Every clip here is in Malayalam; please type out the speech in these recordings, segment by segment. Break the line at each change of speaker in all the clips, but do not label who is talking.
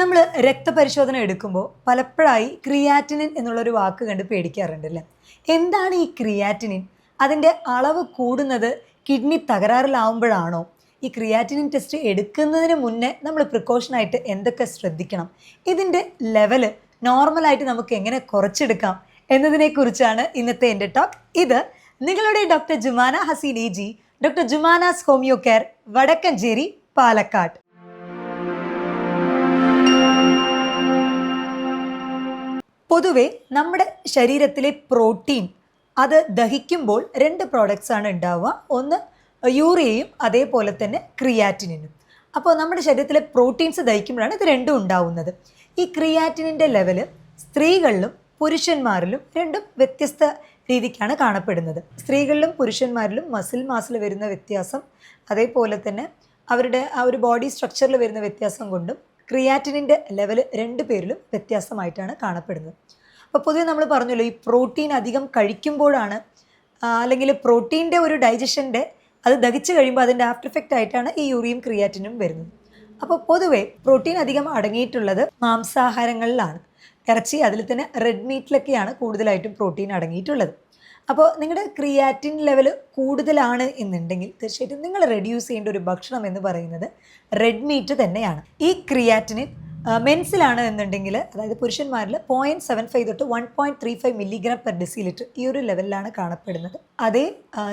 നമ്മൾ രക്തപരിശോധന എടുക്കുമ്പോൾ പലപ്പോഴായി ക്രിയാറ്റിനിൻ എന്നുള്ളൊരു വാക്ക് കണ്ട് പേടിക്കാറുണ്ടല്ലേ. എന്താണ് ഈ ക്രിയാറ്റിനിൻ? അതിൻ്റെ അളവ് കൂടുന്നത് കിഡ്നി തകരാറിലാവുമ്പോഴാണോ? ഈ ക്രിയാറ്റിനിൻ ടെസ്റ്റ് എടുക്കുന്നതിന് മുന്നേ നമ്മൾ പ്രിക്കോഷനായിട്ട് എന്തൊക്കെ ശ്രദ്ധിക്കണം? ഇതിൻ്റെ ലെവല് നോർമലായിട്ട് നമുക്ക് എങ്ങനെ കുറച്ചെടുക്കാം എന്നതിനെക്കുറിച്ചാണ് ഇന്നത്തെ എൻ്റെ ടോക്ക്. ഇത് നിങ്ങളുടെ doctor Jumana Haseen ji, doctor Jumana's homeo care, Vadakkanchery, Palakkad. പൊതുവെ നമ്മുടെ ശരീരത്തിലെ പ്രോട്ടീൻ അത് ദഹിക്കുമ്പോൾ രണ്ട് പ്രോഡക്റ്റ്സ് ആണ് ഉണ്ടാവുക. ഒന്ന് യൂറിയയും അതേപോലെ തന്നെ ക്രിയാറ്റിനിനും. അപ്പോൾ നമ്മുടെ ശരീരത്തിലെ പ്രോട്ടീൻസ് ദഹിക്കുമ്പോഴാണ് ഇത് രണ്ടും ഉണ്ടാവുന്നത്. ഈ ക്രിയാറ്റിനിൻ്റെ ലെവല് സ്ത്രീകളിലും പുരുഷന്മാരിലും രണ്ടും വ്യത്യസ്ത രീതിക്കാണ് കാണപ്പെടുന്നത്. സ്ത്രീകളിലും പുരുഷന്മാരിലും മസിൽ മാസിൽ വരുന്ന വ്യത്യാസം, അതേപോലെ തന്നെ അവരുടെ ആ ഒരു ബോഡി സ്ട്രക്ചറിൽ വരുന്ന വ്യത്യാസം കൊണ്ടും ക്രിയാറ്റിനിൻ്റെ ലെവൽ രണ്ട് പേരിലും വ്യത്യാസമായിട്ടാണ് കാണപ്പെടുന്നത്. അപ്പോൾ പൊതുവെ നമ്മൾ പറഞ്ഞല്ലോ, ഈ പ്രോട്ടീൻ അധികം കഴിക്കുമ്പോഴാണ് അല്ലെങ്കിൽ പ്രോട്ടീൻ്റെ ഒരു ഡൈജഷൻ്റെ അത് ദഹിച്ച് കഴിയുമ്പോൾ അതിൻ്റെ ആഫ്റ്റർ എഫക്റ്റ് ആയിട്ടാണ് ഈ യൂറിയും ക്രിയാറ്റിനും വരുന്നത്. അപ്പോൾ പൊതുവെ പ്രോട്ടീൻ അധികം അടങ്ങിയിട്ടുള്ളത് മാംസാഹാരങ്ങളിലാണ്. ഇറച്ചി, അതിൽ തന്നെ റെഡ് മീറ്റിലൊക്കെയാണ് കൂടുതലായിട്ടും പ്രോട്ടീൻ അടങ്ങിയിട്ടുള്ളത്. അപ്പോൾ നിങ്ങളുടെ ക്രിയാറ്റിൻ ലെവൽ കൂടുതലാണ് എന്നുണ്ടെങ്കിൽ തീർച്ചയായിട്ടും നിങ്ങൾ റെഡ്യൂസ് ചെയ്യേണ്ട ഒരു ഭക്ഷണം എന്ന് പറയുന്നത് റെഡ് മീറ്റ് തന്നെയാണ്. ഈ ക്രിയാറ്റിനിൻ മെൻസിലാണ് എന്നുണ്ടെങ്കിൽ, അതായത് പുരുഷന്മാരിൽ 0.75 തൊട്ട് 1.35 മില്ലിഗ്രാം പെർ ഡെസിലിറ്റർ ഈ ഒരു ലെവലിലാണ് കാണപ്പെടുന്നത്. അതേ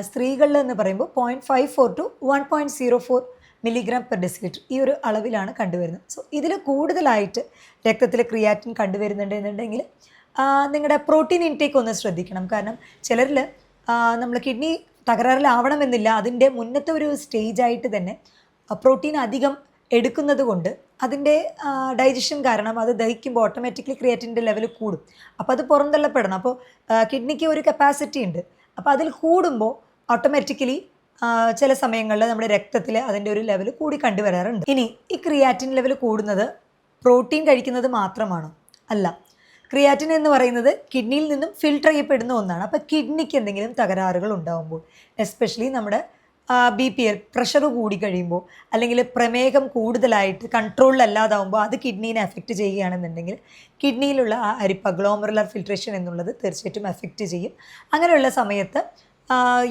സ്ത്രീകളിൽ എന്ന് പറയുമ്പോൾ 0.54 ടു 1.04 മില്ലിഗ്രാം പെർ ഡെസിലിറ്റർ ഈ ഒരു അളവിലാണ് കണ്ടുവരുന്നത്. സോ ഇതിൽ കൂടുതലായിട്ട് രക്തത്തിൽ ക്രിയാറ്റിൻ കണ്ടുവരുന്നുണ്ട് എന്നുണ്ടെങ്കിൽ നിങ്ങളുടെ പ്രോട്ടീൻ ഇൻടേക്ക് ഒന്ന് ശ്രദ്ധിക്കണം. കാരണം ചിലരിൽ നമ്മൾ കിഡ്നി തകരാറിലാവണമെന്നില്ല, അതിൻ്റെ മുന്നത്തെ ഒരു സ്റ്റേജായിട്ട് തന്നെ പ്രോട്ടീൻ അധികം എടുക്കുന്നത് കൊണ്ട് അതിൻ്റെ ഡൈജഷൻ കാരണം അത് ദഹിക്കുമ്പോൾ ഓട്ടോമാറ്റിക്കലി ക്രിയാറ്റിൻ്റെ ലെവൽ കൂടും. അപ്പോൾ അത് പുറന്തള്ളപ്പെടണം. അപ്പോൾ കിഡ്നിക്ക് ഒരു കപ്പാസിറ്റി ഉണ്ട്. അപ്പോൾ അതിൽ കൂടുമ്പോൾ ഓട്ടോമാറ്റിക്കലി ചില സമയങ്ങളിൽ നമ്മുടെ രക്തത്തിൽ അതിൻ്റെ ഒരു ലെവൽ കൂടി കണ്ടുവരാറുണ്ട്. ഇനി ഈ ക്രിയാറ്റിൻ ലെവൽ കൂടുന്നത് പ്രോട്ടീൻ കഴിക്കുന്നത് മാത്രമാണോ? അല്ല. ക്രിയാറ്റിൻ എന്ന് പറയുന്നത് കിഡ്നിയിൽ നിന്നും ഫിൽട്ടർ ചെയ്യപ്പെടുന്ന ഒന്നാണ്. അപ്പോൾ കിഡ്നിക്ക് എന്തെങ്കിലും തകരാറുകൾ ഉണ്ടാകുമ്പോൾ, എസ്പെഷ്യലി നമ്മുടെ BPL പ്രഷർ കൂടി കഴിയുമ്പോൾ, അല്ലെങ്കിൽ പ്രമേഹം കൂടുതലായിട്ട് കൺട്രോളിലല്ലാതാവുമ്പോൾ അത് കിഡ്നീനെ എഫക്റ്റ് ചെയ്യുകയാണെന്നുണ്ടെങ്കിൽ കിഡ്നിയിലുള്ള ആ അരിപ്പ ഗ്ലോമറുലർ ഫിൽട്രേഷൻ എന്നുള്ളത് തീർച്ചയായിട്ടും എഫക്റ്റ് ചെയ്യും. അങ്ങനെയുള്ള സമയത്ത്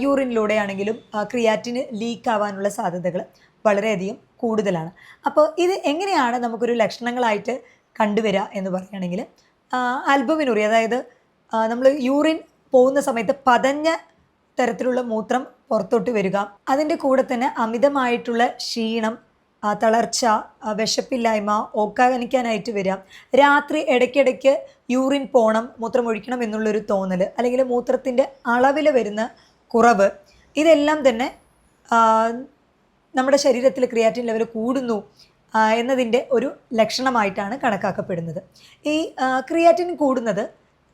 യൂറിനിലൂടെ ആണെങ്കിലും ക്രിയാറ്റിന് ലീക്ക് ആവാനുള്ള സാധ്യതകൾ വളരെയധികം കൂടുതലാണ്. അപ്പോൾ ഇത് എങ്ങനെയാണ് നമുക്കൊരു ലക്ഷണങ്ങളായിട്ട് കണ്ടുവരിക എന്ന് പറയുകയാണെങ്കിൽ, ആൽബുമിനുറി, അതായത് നമ്മൾ യൂറിൻ പോകുന്ന സമയത്ത് പതഞ്ഞ തരത്തിലുള്ള മൂത്രം പുറത്തോട്ട് വരിക, അതിൻ്റെ കൂടെ തന്നെ അമിതമായിട്ടുള്ള ക്ഷീണം, തളർച്ച, വിശപ്പില്ലായ്മ, ഓക്കാനിക്കാനായിട്ട് വരിക, രാത്രി ഇടയ്ക്കിടയ്ക്ക് യൂറിൻ പോകണം, മൂത്രം ഒഴിക്കണം എന്നുള്ളൊരു തോന്നൽ, അല്ലെങ്കിൽ മൂത്രത്തിൻ്റെ അളവിൽ വരുന്ന കുറവ്, ഇതെല്ലാം തന്നെ നമ്മുടെ ശരീരത്തിൽ ക്രിയാറ്റിൻ ലെവൽ കൂടുന്നു എന്നതിൻ്റെ ഒരു ലക്ഷണമായിട്ടാണ് കണക്കാക്കപ്പെടുന്നത്. ഈ ക്രിയാറ്റിൻ കൂടുന്നത്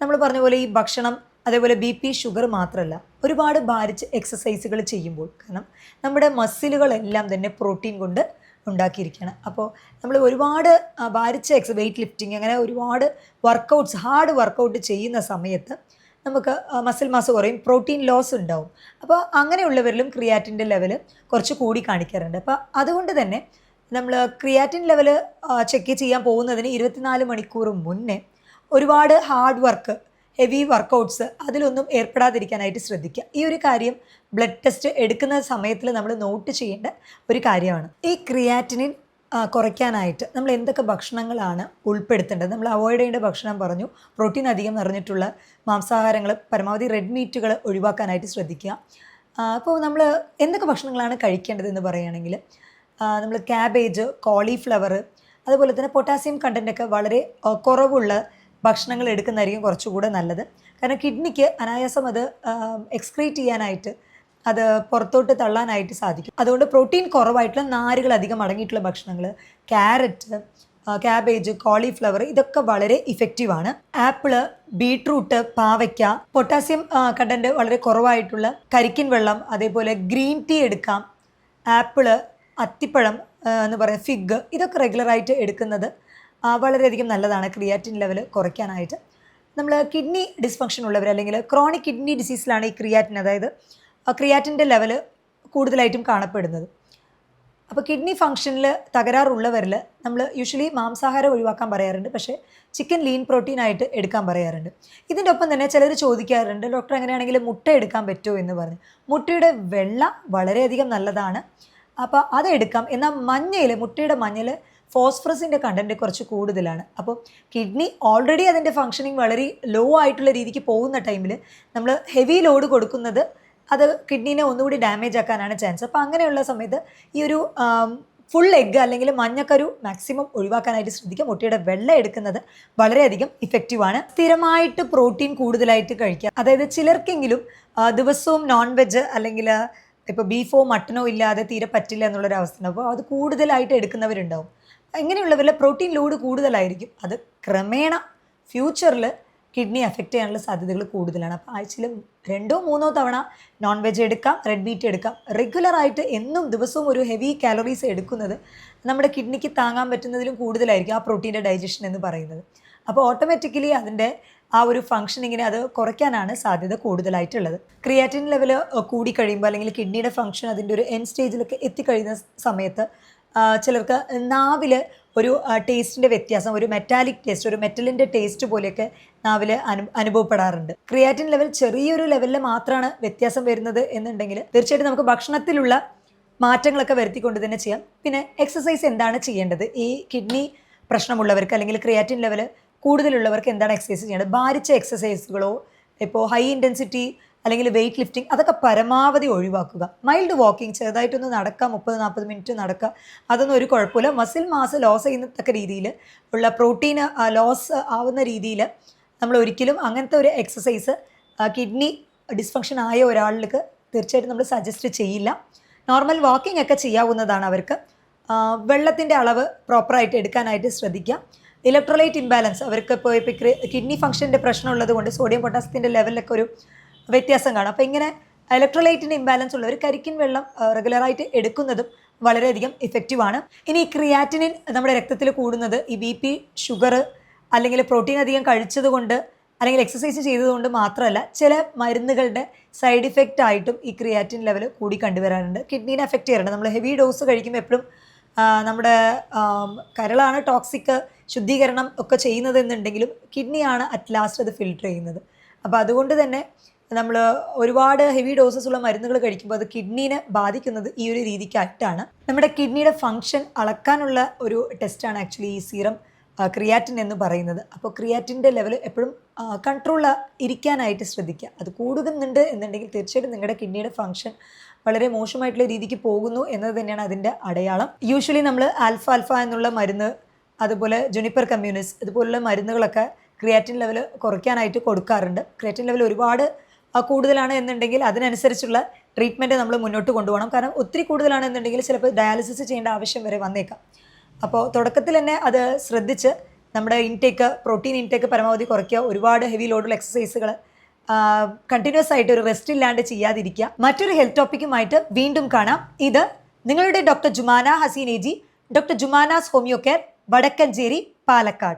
നമ്മൾ പറഞ്ഞ പോലെ ഈ ഭക്ഷണം, അതേപോലെ BP, ഷുഗർ മാത്രമല്ല, ഒരുപാട് ഭാരിച്ച് എക്സസൈസുകൾ ചെയ്യുമ്പോൾ, കാരണം നമ്മുടെ മസിലുകളെല്ലാം തന്നെ പ്രോട്ടീൻ കൊണ്ട് ഉണ്ടാക്കിയിരിക്കുകയാണ്. അപ്പോൾ നമ്മൾ ഒരുപാട് ഭാരിച്ച വെയ്റ്റ് ലിഫ്റ്റിംഗ്, അങ്ങനെ ഒരുപാട് വർക്കൗട്ട്സ്, ഹാർഡ് വർക്കൗട്ട് ചെയ്യുന്ന സമയത്ത് നമുക്ക് മസിൽ മാസ് കുറയും, പ്രോട്ടീൻ ലോസ് ഉണ്ടാവും. അപ്പോൾ അങ്ങനെയുള്ളവരിലും ക്രിയാറ്റിൻ്റെ ലെവൽ കുറച്ച് കൂടി കാണിക്കാറുണ്ട്. അപ്പോൾ അതുകൊണ്ട് തന്നെ നമ്മൾ ക്രിയാറ്റിൻ ലെവൽ ചെക്ക് ചെയ്യാൻ പോകുന്നതിന് 24 മണിക്കൂർ മുന്നേ ഒരുപാട് ഹാർഡ് വർക്ക്, ഹെവി വർക്കൗട്ട്സ് അതിലൊന്നും ഏർപ്പെടാതിരിക്കാനായിട്ട് ശ്രദ്ധിക്കുക. ഈ ഒരു കാര്യം ബ്ലഡ് ടെസ്റ്റ് എടുക്കുന്ന സമയത്തിൽ നമ്മൾ നോട്ട് ചെയ്യേണ്ട ഒരു കാര്യമാണ്. ഈ ക്രിയാറ്റിനിൻ കുറയ്ക്കാനായിട്ട് നമ്മൾ എന്തൊക്കെ ഭക്ഷണങ്ങളാണ് ഉൾപ്പെടുത്തേണ്ടത്? നമ്മൾ അവോയ്ഡ് ചെയ്യേണ്ട ഭക്ഷണം പറഞ്ഞു. പ്രോട്ടീൻ അധികം നിറഞ്ഞിട്ടുള്ള മാംസാഹാരങ്ങൾ, പരമാവധി റെഡ് മീറ്റുകൾ ഒഴിവാക്കാനായിട്ട് ശ്രദ്ധിക്കുക. അപ്പോൾ നമ്മൾ എന്തൊക്കെ ഭക്ഷണങ്ങളാണ് കഴിക്കേണ്ടതെന്ന് പറയുകയാണെങ്കിൽ, നമ്മൾ ക്യാബേജ്, കോളിഫ്ലവർ, അതുപോലെ തന്നെ പൊട്ടാസ്യം കണ്ടൻറ്റൊക്കെ വളരെ കുറവുള്ള ഭക്ഷണങ്ങൾ എടുക്കുന്നതായിരിക്കും കുറച്ചുകൂടെ നല്ലത്. കാരണം കിഡ്നിക്ക് അനായാസം അത് എക്സ്ക്രീറ്റ് ചെയ്യാനായിട്ട്, അത് പുറത്തോട്ട് തള്ളാനായിട്ട് സാധിക്കും. അതുകൊണ്ട് പ്രോട്ടീൻ കുറവായിട്ടുള്ള നാരുകൾ അധികം അടങ്ങിയിട്ടുള്ള ഭക്ഷണങ്ങൾ, ക്യാരറ്റ്, ക്യാബേജ്, കോളിഫ്ലവർ, ഇതൊക്കെ വളരെ ഇഫക്റ്റീവാണ്. ആപ്പിള്, ബീട്രൂട്ട്, പാവയ്ക്ക, പൊട്ടാസ്യം കണ്ടൻറ്റ് വളരെ കുറവായിട്ടുള്ള കരിക്കിൻ വെള്ളം, അതേപോലെ ഗ്രീൻ ടീ എടുക്കാം. ആപ്പിള്, അത്തിപ്പഴം എന്ന് പറയുന്ന ഫിഗ്, ഇതൊക്കെ റെഗുലറായിട്ട് എടുക്കുന്നത് വളരെയധികം നല്ലതാണ് ക്രിയാറ്റിൻ ലെവൽ കുറയ്ക്കാനായിട്ട്. നമ്മൾ കിഡ്നി ഡിസ്ഫങ്ഷൻ ഉള്ളവർ, അല്ലെങ്കിൽ ക്രോണിക് കിഡ്നി ഡിസീസിലാണ് ഈ ക്രിയാറ്റിൻ, അതായത് ക്രിയാറ്റിൻ്റെ ലെവൽ കൂടുതലായിട്ടും കാണപ്പെടുന്നത്. അപ്പോൾ കിഡ്നി ഫംഗ്ഷനിൽ തകരാറുള്ളവരിൽ നമ്മൾ യൂഷ്വലി മാംസാഹാരം ഒഴിവാക്കാൻ പറയാറുണ്ട്, പക്ഷേ ചിക്കൻ ലീൻ പ്രോട്ടീൻ ആയിട്ട് എടുക്കാൻ പറയാറുണ്ട്. ഇതിൻ്റെ ഒപ്പം തന്നെ ചിലർ ചോദിക്കാറുണ്ട്, ഡോക്ടർ അങ്ങനെയാണെങ്കിൽ മുട്ട എടുക്കാൻ പറ്റുമോ എന്ന് പറഞ്ഞ്. മുട്ടയുടെ വെള്ള വളരെയധികം നല്ലതാണ്, അപ്പോൾ അതെടുക്കാം. എന്നാൽ മുട്ടയുടെ മഞ്ഞൾ ഫോസ്ഫറസിൻ്റെ കണ്ടൻറ്റ് കുറച്ച് കൂടുതലാണ്. അപ്പോൾ കിഡ്നി ഓൾറെഡി അതിൻ്റെ ഫങ്ഷനിങ് വളരെ ലോ ആയിട്ടുള്ള രീതിക്ക് പോകുന്ന ടൈമിൽ നമ്മൾ ഹെവി ലോഡ് കൊടുക്കുന്നത് അത് കിഡ്നീനെ ഒന്നുകൂടി ഡാമേജ് ആക്കാനാണ് ചാൻസ്. അപ്പോൾ അങ്ങനെയുള്ള സമയത്ത് ഈ ഒരു ഫുൾ എഗ്ഗ് അല്ലെങ്കിൽ മഞ്ഞക്കരു മാക്സിമം ഒഴിവാക്കാനായിട്ട് ശ്രദ്ധിക്കുക. മുട്ടയുടെ വെള്ള എടുക്കുന്നത് വളരെയധികം ഇഫക്റ്റീവാണ്. സ്ഥിരമായിട്ട് പ്രോട്ടീൻ കൂടുതലായിട്ട് കഴിക്കുക, അതായത് ചിലർക്കെങ്കിലും ദിവസവും നോൺ വെജ് അല്ലെങ്കിൽ ഇപ്പോൾ ബീഫോ മട്ടനോ ഇല്ലാതെ തീരെ പറ്റില്ല എന്നുള്ളൊരവസ്ഥ ഉണ്ട്. അപ്പോൾ അത് കൂടുതലായിട്ട് എടുക്കുന്നവരുണ്ടാവും. ഇങ്ങനെയുള്ളവരിൽ പ്രോട്ടീൻ ലോഡ് കൂടുതലായിരിക്കും. അത് ക്രമേണ ഫ്യൂച്ചറിൽ കിഡ്നി അഫക്റ്റ് ചെയ്യാനുള്ള സാധ്യതകൾ കൂടുതലാണ്. അപ്പോൾ ആഴ്ചയിൽ 2-3 തവണ നോൺ വെജ് എടുക്കാം, റെഡ് മീറ്റ് എടുക്കാം. റെഗുലറായിട്ട് എന്നും ദിവസവും ഒരു ഹെവി കാലറീസ് എടുക്കുന്നത് നമ്മുടെ കിഡ്നിക്ക് താങ്ങാൻ പറ്റുന്നതിലും കൂടുതലായിരിക്കും ആ പ്രോട്ടീൻ്റെ ഡൈജഷൻ എന്ന് പറയുന്നത്. അപ്പോൾ ഓട്ടോമാറ്റിക്കലി അതിൻ്റെ ആ ഒരു ഫംഗ്ഷനിങ്ങിനെ അത് കുറയ്ക്കാനാണ് സാധ്യത കൂടുതലായിട്ടുള്ളത്. ക്രിയാറ്റിൻ ലെവൽ കൂടിക്കഴിയുമ്പോൾ അല്ലെങ്കിൽ കിഡ്നിയുടെ ഫംഗ്ഷൻ അതിൻ്റെ ഒരു എൻഡ് സ്റ്റേജിലൊക്കെ എത്തിക്കഴിയുന്ന സമയത്ത് ചിലർക്ക് നാവിൽ ഒരു ടേസ്റ്റിൻ്റെ വ്യത്യാസം, ഒരു മെറ്റാലിക് ടേസ്റ്റ്, ഒരു മെറ്റലിൻ്റെ ടേസ്റ്റ് പോലെയൊക്കെ നാവിൽ അനുഭവപ്പെടാറുണ്ട്. ക്രിയാറ്റിൻ ലെവൽ ചെറിയൊരു ലെവലിൽ മാത്രമാണ് വ്യത്യാസം വരുന്നത് എന്നുണ്ടെങ്കിൽ തീർച്ചയായിട്ടും നമുക്ക് ഭക്ഷണത്തിലുള്ള മാറ്റങ്ങളൊക്കെ വരുത്തിക്കൊണ്ട് തന്നെ ചെയ്യാം. പിന്നെ എക്സസൈസ് എന്താണ് ചെയ്യേണ്ടത്? ഈ കിഡ്നി പ്രശ്നമുള്ളവർക്ക് അല്ലെങ്കിൽ ക്രിയാറ്റിൻ ലെവൽ കൂടുതലുള്ളവർക്ക് എന്താണ് എക്സസൈസ് ചെയ്യേണ്ടത്? ഭാരിച്ച എക്സസൈസുകളോ ഇപ്പോൾ ഹൈ ഇൻറ്റൻസിറ്റി അല്ലെങ്കിൽ വെയിറ്റ് ലിഫ്റ്റിംഗ് അതൊക്കെ പരമാവധി ഒഴിവാക്കുക. മൈൽഡ് വാക്കിംഗ്, ചെറുതായിട്ടൊന്ന് നടക്കുക, 30-40 മിനിറ്റ് നടക്കുക, അതൊന്നും ഒരു കുഴപ്പമില്ല. മസിൽ മാസ് ലോസ് ചെയ്യുന്നത്തക്ക രീതിയിൽ ഉള്ള പ്രോട്ടീൻ ലോസ് ആവുന്ന രീതിയിൽ നമ്മൾ ഒരിക്കലും അങ്ങനത്തെ ഒരു എക്സസൈസ് കിഡ്നി ഡിസ്ഫങ്ഷൻ ആയ ഒരാൾക്ക് തീർച്ചയായിട്ടും നമ്മൾ സജസ്റ്റ് ചെയ്യില്ല. നോർമൽ വാക്കിംഗ് ഒക്കെ ചെയ്യാവുന്നതാണ് അവർക്ക്. വെള്ളത്തിൻ്റെ അളവ് പ്രോപ്പറായിട്ട് എടുക്കാനായിട്ട് ശ്രദ്ധിക്കുക. ഇലക്ട്രോലൈറ്റ് ഇംബാലൻസ് അവർക്ക് ഇപ്പോൾ കിഡ്നി ഫംഗ്ഷൻ്റെ പ്രശ്നമുള്ളത് കൊണ്ട് സോഡിയം പൊട്ടാസ്യത്തിൻ്റെ ലെവലിലൊക്കെ ഒരു വ്യത്യാസം കാണും. അപ്പോൾ ഇങ്ങനെ ഇലക്ട്രോലൈറ്റിൻ്റെ ഇംബാലൻസ് ഉള്ളവർ കരിക്കിൻ വെള്ളം റെഗുലറായിട്ട് എടുക്കുന്നതും വളരെയധികം ഇഫക്റ്റീവാണ്. ഇനി ക്രിയാറ്റിനിൻ നമ്മുടെ രക്തത്തിൽ കൂടുന്നത് ഈ BP, ഷുഗർ അല്ലെങ്കിൽ പ്രോട്ടീൻ അധികം കഴിച്ചത് കൊണ്ട് അല്ലെങ്കിൽ എക്സസൈസ് ചെയ്തതുകൊണ്ട് മാത്രമല്ല, ചില മരുന്നുകളുടെ സൈഡ് ഇഫക്റ്റ് ആയിട്ടും ഈ ക്രിയാറ്റിൻ ലെവൽ കൂടി കണ്ടുവരാറുണ്ട്. കിഡ്നീനെ എഫക്റ്റ് ചെയ്യാറുണ്ട്. നമ്മൾ ഹെവി ഡോസ് കഴിക്കുമ്പോൾ എപ്പോഴും നമ്മുടെ കരളാണ് ടോക്സിക് ശുദ്ധീകരണം ഒക്കെ ചെയ്യുന്നത് എന്നുണ്ടെങ്കിലും കിഡ്നിയാണ് അറ്റ് ലാസ്റ്റ് അത് ഫിൽട്ടർ ചെയ്യുന്നത്. അപ്പോൾ അതുകൊണ്ട് തന്നെ നമ്മൾ ഒരുപാട് ഹെവി ഡോസസ് ഉള്ള മരുന്നുകൾ കഴിക്കുമ്പോൾ അത് കിഡ്നീനെ ബാധിക്കുന്നത് ഈ ഒരു രീതിക്കായിട്ടാണ്. നമ്മുടെ കിഡ്നിയുടെ ഫങ്ഷൻ അളക്കാനുള്ള ഒരു ടെസ്റ്റാണ് ആക്ച്വലി ഈ സീറം ക്രിയാറ്റിൻ എന്ന് പറയുന്നത്. അപ്പോൾ ക്രിയാറ്റിൻ്റെ ലെവൽ എപ്പോഴും കൺട്രോൾ ഇരിക്കാനായിട്ട് ശ്രദ്ധിക്കുക. അത് കൂടുന്നുണ്ട് എന്നുണ്ടെങ്കിൽ തീർച്ചയായിട്ടും നിങ്ങളുടെ കിഡ്നിയുടെ ഫങ്ഷൻ വളരെ മോശമായിട്ടുള്ള രീതിക്ക് പോകുന്നു എന്നത് തന്നെയാണ് അതിൻ്റെ അടയാളം. യൂഷ്വലി നമ്മൾ ആൽഫ എന്നുള്ള മരുന്ന്, അതുപോലെ ജുനിപ്പർ കമ്മ്യൂണിസ് ഇതുപോലുള്ള മരുന്നുകളൊക്കെ ക്രിയാറ്റിൻ ലെവൽ കുറയ്ക്കാനായിട്ട് കൊടുക്കാറുണ്ട്. ക്രിയാറ്റിൻ ലെവൽ ഒരുപാട് കൂടുതലാണ് എന്നുണ്ടെങ്കിൽ അതിനനുസരിച്ചുള്ള ട്രീറ്റ്മെൻറ്റ് നമ്മൾ മുന്നോട്ട് കൊണ്ടുപോകണം. കാരണം ഒത്തിരി കൂടുതലാണ് എന്നുണ്ടെങ്കിൽ ചിലപ്പോൾ ഡയാലിസിസ് ചെയ്യേണ്ട ആവശ്യം വരെ വന്നേക്കാം. അപ്പോൾ തുടക്കത്തിൽ തന്നെ അത് ശ്രദ്ധിച്ച് നമ്മുടെ പ്രോട്ടീൻ ഇൻടേക്ക് പരമാവധി കുറയ്ക്കുക. ഒരുപാട് ഹെവി ലോഡുള്ള എക്സസൈസുകൾ കണ്ടിന്യൂസ് ആയിട്ട് ഒരു റെസ്റ്റ് ഇല്ലാണ്ട് ചെയ്യാതിരിക്കുക. മറ്റൊരു ഹെൽത്ത് ടോപ്പിക്കുമായിട്ട് വീണ്ടും കാണാം. ഇത് നിങ്ങളുടെ doctor Jumana Haseen AG, doctor Jumana's homeo care, Vadakkanchery, Palakkad.